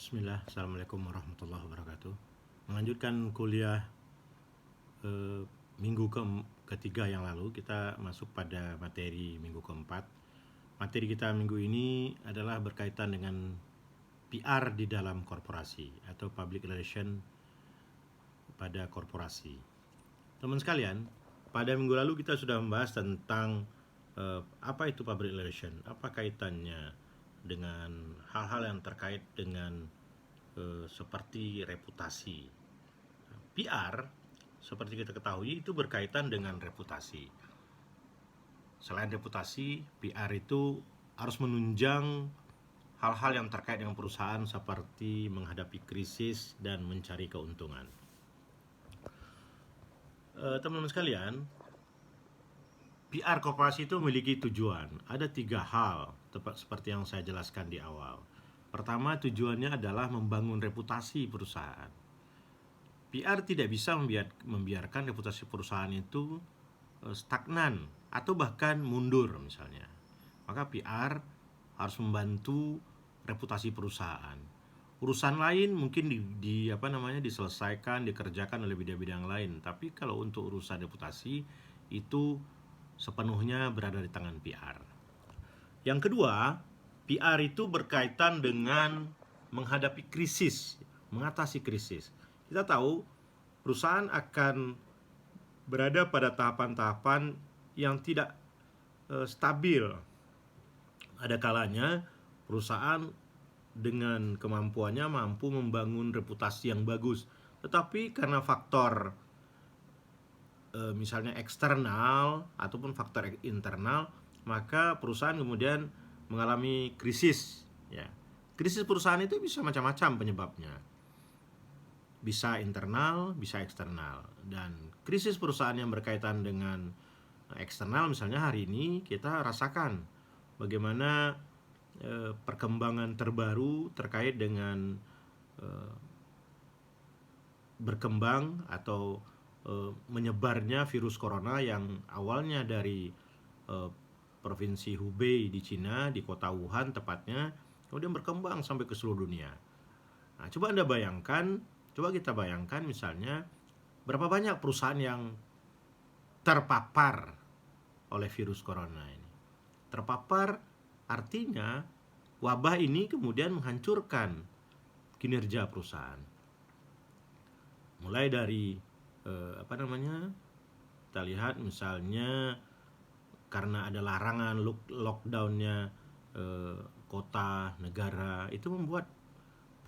Bismillah, Assalamualaikum warahmatullahi wabarakatuh. Melanjutkan kuliah minggu ketiga yang lalu, kita masuk pada materi minggu keempat. Materi kita minggu ini adalah berkaitan dengan PR di dalam korporasi atau public relation pada korporasi. Teman sekalian, pada minggu lalu kita sudah membahas tentang apa itu public relation, apa kaitannya dengan hal-hal yang terkait dengan seperti reputasi. PR, seperti kita ketahui, itu berkaitan dengan reputasi. Selain reputasi, PR itu harus menunjang hal-hal yang terkait dengan perusahaan seperti menghadapi krisis dan mencari keuntungan. Teman-teman sekalian, PR korporasi itu memiliki tujuan. Ada 3 hal, tepat seperti yang saya jelaskan di awal. Pertama, tujuannya adalah membangun reputasi perusahaan. PR tidak bisa membiarkan reputasi perusahaan itu stagnan atau bahkan mundur misalnya. Maka PR harus membantu reputasi perusahaan. Urusan lain mungkin diselesaikan, dikerjakan oleh bidang-bidang lain. Tapi kalau untuk urusan reputasi itu sepenuhnya berada di tangan PR. Yang kedua, PR itu berkaitan dengan menghadapi krisis, mengatasi krisis. Kita tahu perusahaan akan berada pada tahapan-tahapan yang tidak stabil. Ada kalanya perusahaan dengan kemampuannya mampu membangun reputasi yang bagus, tetapi karena faktor misalnya eksternal ataupun faktor internal, maka perusahaan kemudian mengalami krisis. Ya, krisis perusahaan itu bisa macam-macam penyebabnya. Bisa internal, bisa eksternal. Dan krisis perusahaan yang berkaitan dengan eksternal, misalnya hari ini kita rasakan bagaimana perkembangan terbaru terkait dengan berkembang atau menyebarnya virus corona yang awalnya dari provinsi Hubei di Cina, di kota Wuhan tepatnya, kemudian berkembang sampai ke seluruh dunia. Nah, coba kita bayangkan misalnya berapa banyak perusahaan yang terpapar oleh virus corona ini. Terpapar artinya wabah ini kemudian menghancurkan kinerja perusahaan. Mulai dari kita lihat misalnya karena ada larangan lockdownnya kota, negara, itu membuat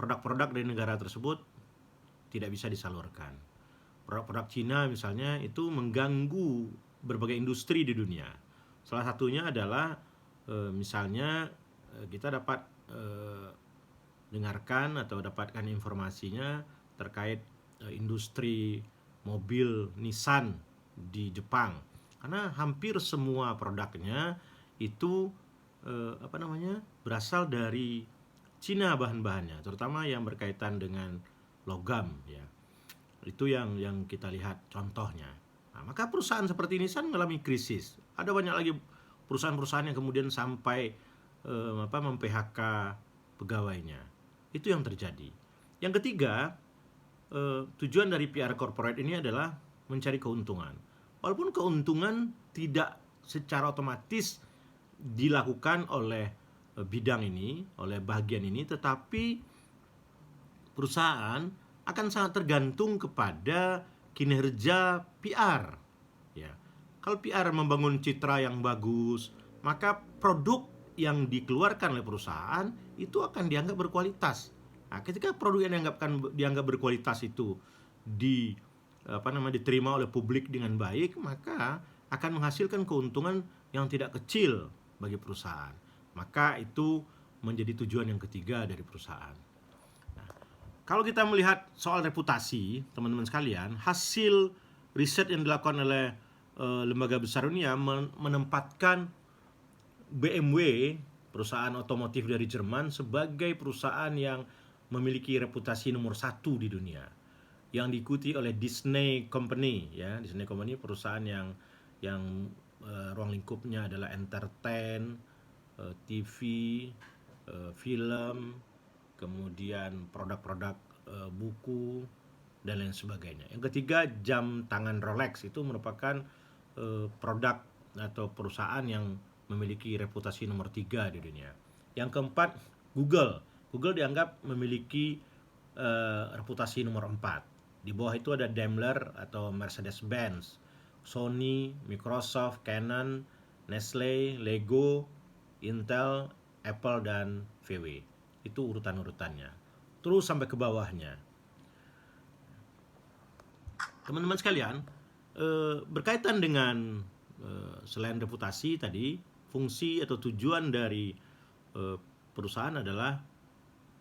produk-produk dari negara tersebut tidak bisa disalurkan. Produk-produk Cina misalnya itu mengganggu berbagai industri di dunia. Salah satunya adalah misalnya kita dapat dengarkan atau dapatkan informasinya terkait industri mobil Nissan di Jepang, karena hampir semua produknya itu berasal dari Cina bahan-bahannya, terutama yang berkaitan dengan logam ya. Itu yang kita lihat contohnya. Nah, maka perusahaan seperti Nissan mengalami krisis. Ada banyak lagi perusahaan-perusahaan yang kemudian sampai mem-PHK pegawainya. Itu yang terjadi. Yang ketiga, tujuan dari PR corporate ini adalah mencari keuntungan. Walaupun keuntungan tidak secara otomatis dilakukan oleh bidang ini, oleh bagian ini, tetapi perusahaan akan sangat tergantung kepada kinerja PR. Ya. Kalau PR membangun citra yang bagus, maka produk yang dikeluarkan oleh perusahaan itu akan dianggap berkualitas. Nah, ketika produk yang dianggap berkualitas itu diterima oleh publik dengan baik, maka akan menghasilkan keuntungan yang tidak kecil bagi perusahaan. Maka itu menjadi tujuan yang ketiga dari perusahaan. Nah, kalau kita melihat soal reputasi, teman-teman sekalian, hasil riset yang dilakukan oleh lembaga besar dunia menempatkan BMW, perusahaan otomotif dari Jerman, sebagai perusahaan yang memiliki reputasi nomor 1 di dunia, yang diikuti oleh Disney Company ya. Disney Company perusahaan yang ruang lingkupnya adalah entertain, TV, film, kemudian produk-produk buku dan lain sebagainya. Yang ketiga, jam tangan Rolex itu merupakan produk atau perusahaan yang memiliki reputasi nomor 3 di dunia. Yang keempat, Google. Google dianggap memiliki reputasi nomor 4. Di bawah itu ada Daimler atau Mercedes-Benz, Sony, Microsoft, Canon, Nestle, Lego, Intel, Apple, dan VW. Itu urutan-urutannya. Terus sampai ke bawahnya. Teman-teman sekalian, berkaitan dengan selain reputasi tadi, fungsi atau tujuan dari perusahaan adalah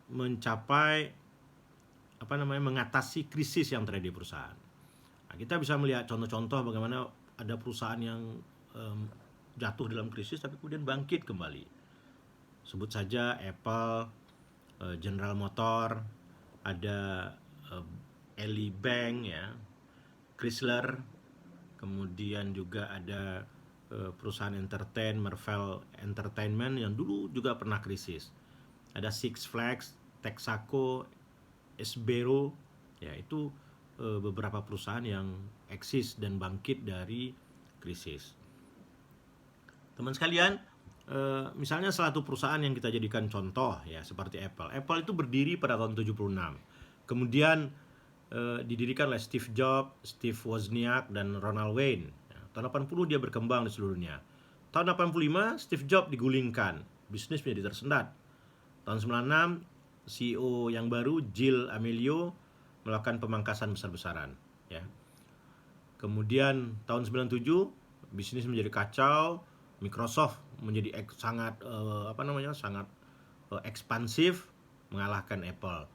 mencapai mengatasi krisis yang terjadi di perusahaan. Nah, kita bisa melihat contoh-contoh bagaimana ada perusahaan yang jatuh dalam krisis tapi kemudian bangkit kembali. Sebut saja Apple, General Motor, ada Ely Bank, ya, Chrysler, kemudian juga ada perusahaan Marvel Entertainment yang dulu juga pernah krisis. Ada Six Flags, Texaco, Sbarro, ya, itu beberapa perusahaan yang eksis dan bangkit dari krisis. Teman sekalian, misalnya salah satu perusahaan yang kita jadikan contoh, ya, seperti Apple. Apple itu berdiri pada tahun 76. Kemudian didirikan oleh Steve Jobs, Steve Wozniak, dan Ronald Wayne. Ya, tahun 80 dia berkembang di seluruh dunia. Tahun 85 Steve Jobs digulingkan, bisnis menjadi tersendat. Tahun 96 CEO yang baru, Jill Amelio, melakukan pemangkasan besar-besaran, ya. Kemudian tahun 97 bisnis menjadi kacau, Microsoft menjadi sangat ekspansif, mengalahkan Apple.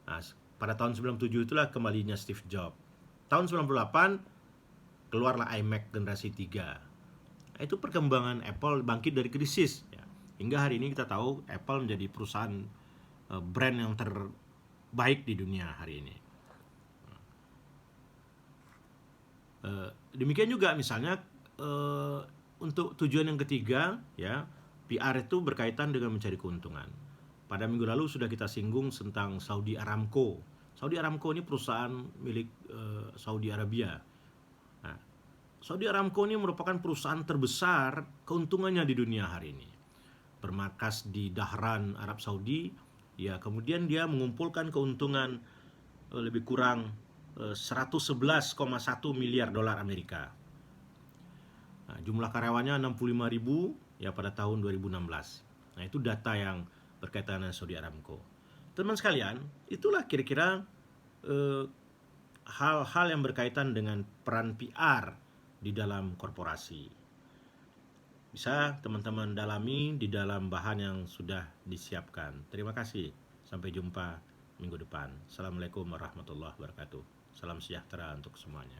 Nah, pada tahun 97 itulah kembalinya Steve Jobs. Tahun 98 keluarlah iMac generasi 3. Nah, itu perkembangan Apple bangkit dari krisis, ya. Hingga hari ini kita tahu Apple menjadi perusahaan brand yang terbaik di dunia hari ini. Demikian juga misalnya untuk tujuan yang ketiga, ya, PR itu berkaitan dengan mencari keuntungan. Pada minggu lalu sudah kita singgung tentang Saudi Aramco. Saudi Aramco ini perusahaan milik Saudi Arabia. Nah, Saudi Aramco ini merupakan perusahaan terbesar keuntungannya di dunia hari ini. Bermarkas di Dhahran, Arab Saudi. Ya, kemudian dia mengumpulkan keuntungan lebih kurang 111,1 miliar dolar Amerika. Nah, jumlah karyawannya 65.000, ya, pada tahun 2016. Nah, itu data yang berkaitan dengan Saudi Aramco. Teman sekalian, itulah kira-kira hal-hal yang berkaitan dengan peran PR di dalam korporasi. Bisa teman-teman dalami di dalam bahan yang sudah disiapkan. Terima kasih. Sampai jumpa minggu depan. Assalamualaikum warahmatullahi wabarakatuh. Salam sejahtera untuk semuanya.